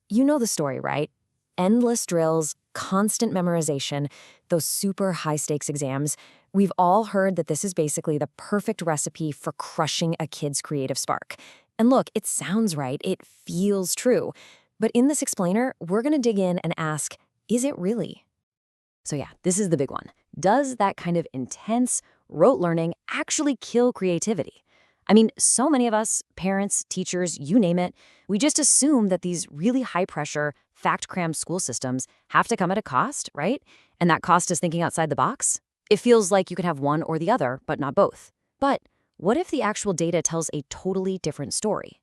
You know the story, right? Endless drills, constant memorization, those super high-stakes exams. We've all heard that this is basically the perfect recipe for crushing a kid's creative spark. And look, it sounds right, it feels true. But in this explainer, we're going to dig in and ask, is it really? So yeah, this is the big one. Does that kind of intense, rote learning actually kill creativity? I mean, so many of us, parents, teachers, you name it, we just assume that these really high-pressure, fact-crammed school systems have to come at a cost, right? And that cost is thinking outside the box. It feels like you can have one or the other, but not both. But what if the actual data tells a totally different story?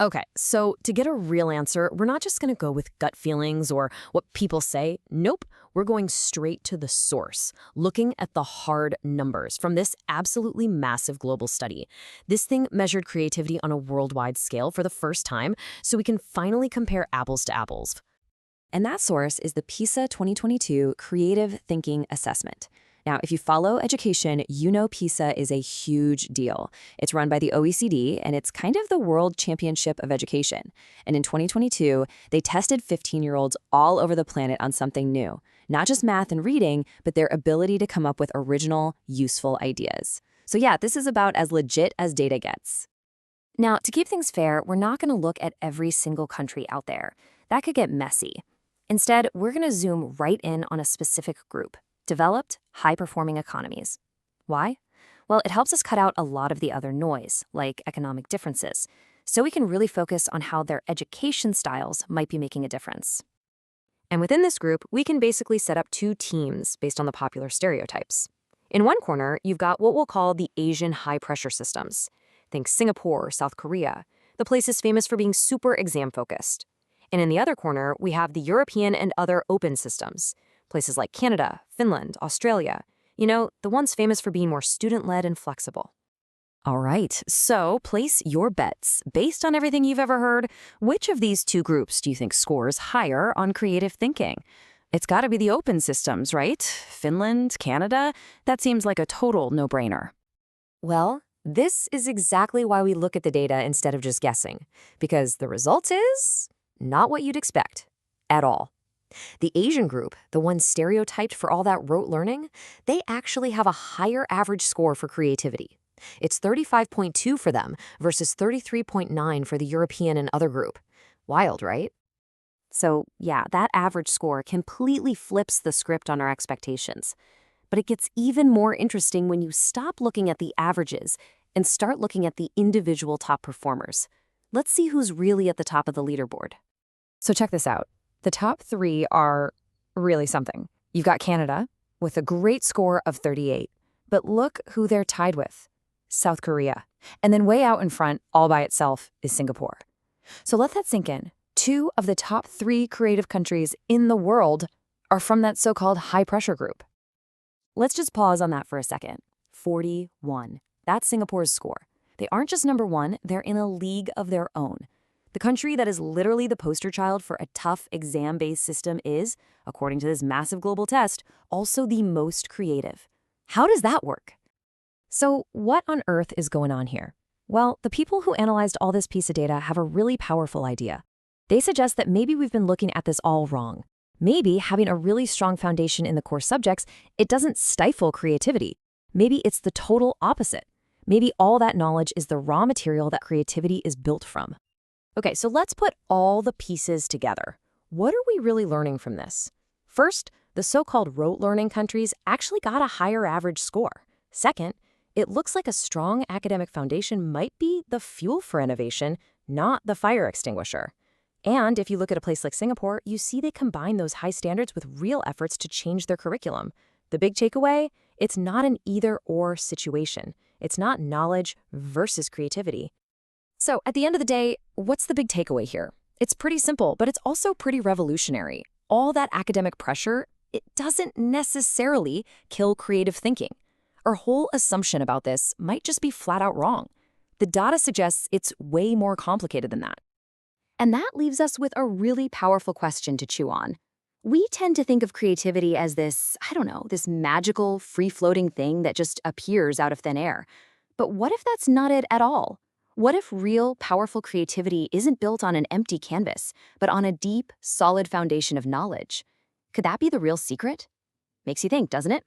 Okay, so to get a real answer, we're not just going to go with gut feelings or what people say. Nope, we're going straight to the source, looking at the hard numbers from this absolutely massive global study. This thing measured creativity on a worldwide scale for the first time, so we can finally compare apples to apples. And that source is the PISA 2022 Creative Thinking Assessment. Now, if you follow education, you know PISA is a huge deal. It's run by the OECD, and it's kind of the world championship of education. And in 2022, they tested 15-year-olds all over the planet on something new. Not just math and reading, but their ability to come up with original, useful ideas. So yeah, this is about as legit as data gets. Now, to keep things fair, we're not going to look at every single country out there. That could get messy. Instead, we're going to zoom right in on a specific group. Developed, high-performing economies. Why? Well, it helps us cut out a lot of the other noise, like economic differences, so we can really focus on how their education styles might be making a difference. And within this group, we can basically set up two teams based on the popular stereotypes. In one corner, you've got what we'll call the Asian high-pressure systems. Think Singapore, South Korea, the places famous for being super exam-focused. And in the other corner, we have the European and other open systems. Places like Canada, Finland, Australia, you know, the ones famous for being more student-led and flexible. All right, so place your bets. Based on everything you've ever heard, which of these two groups do you think scores higher on creative thinking? It's got to be the open systems, right? Finland, Canada, that seems like a total no-brainer. Well, this is exactly why we look at the data instead of just guessing, because the result is not what you'd expect at all. The Asian group, the one stereotyped for all that rote learning, they actually have a higher average score for creativity. It's 35.2 for them versus 33.9 for the European and other group. Wild, right? So yeah, that average score completely flips the script on our expectations. But it gets even more interesting when you stop looking at the averages and start looking at the individual top performers. Let's see who's really at the top of the leaderboard. So check this out. The top three are really something. You've got Canada with a great score of 38. But look who they're tied with. South Korea. And then way out in front, all by itself, is Singapore. So let that sink in. Two of the top three creative countries in the world are from that so-called high-pressure group. Let's just pause on that for a second. 41. That's Singapore's score. They aren't just number one, they're in a league of their own. The country that is literally the poster child for a tough exam-based system is, according to this massive global test, also the most creative. How does that work? So what on earth is going on here? Well, the people who analyzed all this piece of data have a really powerful idea. They suggest that maybe we've been looking at this all wrong. Maybe having a really strong foundation in the core subjects, it doesn't stifle creativity. Maybe it's the total opposite. Maybe all that knowledge is the raw material that creativity is built from. Okay, so let's put all the pieces together. What are we really learning from this? First, the so-called rote learning countries actually got a higher average score. Second, it looks like a strong academic foundation might be the fuel for innovation, not the fire extinguisher. And if you look at a place like Singapore, you see they combine those high standards with real efforts to change their curriculum. The big takeaway? It's not an either-or situation. It's not knowledge versus creativity. So at the end of the day, what's the big takeaway here? It's pretty simple, but it's also pretty revolutionary. All that academic pressure, it doesn't necessarily kill creative thinking. Our whole assumption about this might just be flat out wrong. The data suggests it's way more complicated than that. And that leaves us with a really powerful question to chew on. We tend to think of creativity as this magical, free-floating thing that just appears out of thin air. But what if that's not it at all? What if real, powerful creativity isn't built on an empty canvas, but on a deep, solid foundation of knowledge? Could that be the real secret? Makes you think, doesn't it?